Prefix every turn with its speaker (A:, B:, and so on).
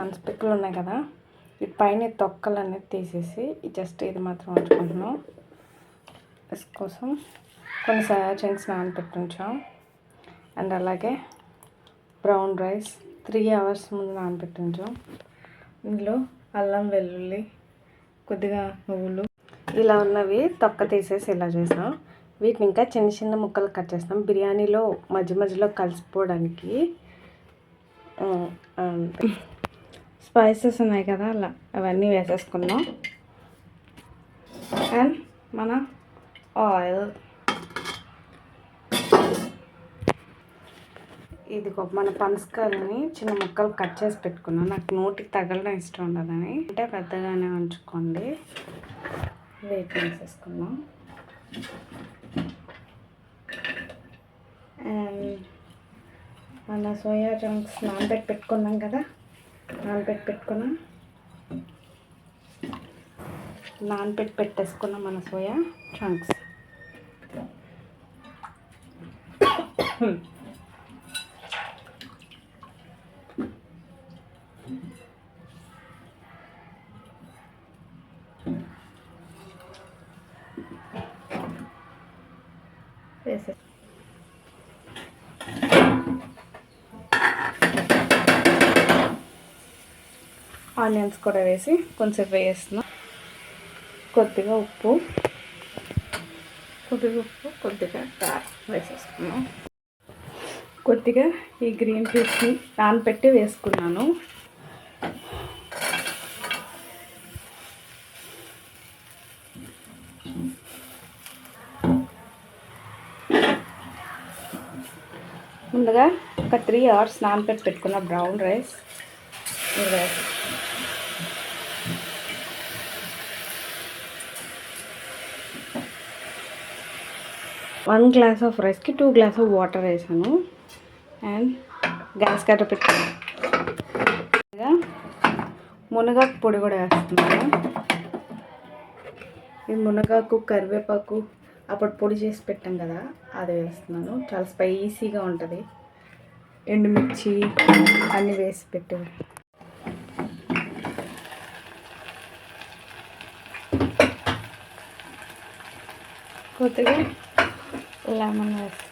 A: Prawns పిక్కలు ఉన్నాయి కదా, ఈ పైన తొక్కలు అనేది తీసేసి జస్ట్ ఇది మాత్రం ఉంచుకుంటున్నాం. కోసం కొన్ని సోయా చంక్స్ నానబెట్టి ఉంచాం. అండ్ అలాగే బ్రౌన్ రైస్ 3 hours ముందు నానబెట్టి ఉంచాం. ఇందులో అల్లం వెల్లుల్లి కొద్దిగా నువ్వులు ఇలా ఉన్నవి తొక్క తీసేసి ఇలా చేసాం. వీటిని ఇంకా చిన్న చిన్న ముక్కలు కట్ చేస్తాం బిర్యానీలో మధ్య మధ్యలో కలిసిపోవడానికి. స్పైసెస్ ఉన్నాయి కదా అలా అవన్నీ వేసేసుకున్నాం. అండ్ మన ఆయిల్ ఇది మన పనసకాయలని చిన్న ముక్కలు కట్ చేసి పెట్టుకున్నాను. నాకు నోటికి తగలడం ఇష్టం ఉండదని, అంటే పెద్దగానే ఉంచుకోండి. వెయిట్ వేసేసుకున్నాం. అండ్ మన సోయా చంక్స్ నానబెట్టుకున్నాం కదా, పెట్టేసుకున్నాం మన సోయా చంక్స్. వేసే ఆనియన్స్ కూడా వేసి కొంచెం వేస్తున్నాం. కొద్దిగా ఉప్పు, కొద్దిగా కారం వేసేసుకున్నాం. కొద్దిగా ఈ గ్రీన్ పీస్ని నానబెట్టి వేసుకున్నాను. ముందుగా ఒక 3 hours నానబెట్టి పెట్టుకున్న బ్రౌన్ రైస్ 1 glass of రైస్కి 2 glasses of వాటర్ వేసాను. అండ్ గ్యాస్ కట్ట పెట్టుకున్నాను. మునగాకు పొడి కూడా వేస్తున్నాను. ఈ మునగాకు కరివేపాకు అప్పుడు పొడి చేసి పెట్టాం కదా, అది వేస్తున్నాను. చాలా స్పైసీగా ఉంటుంది. ఎండుమిర్చి అన్నీ వేసి పెట్టాను. కొద్దిగా లెమన్ వేస్తాను.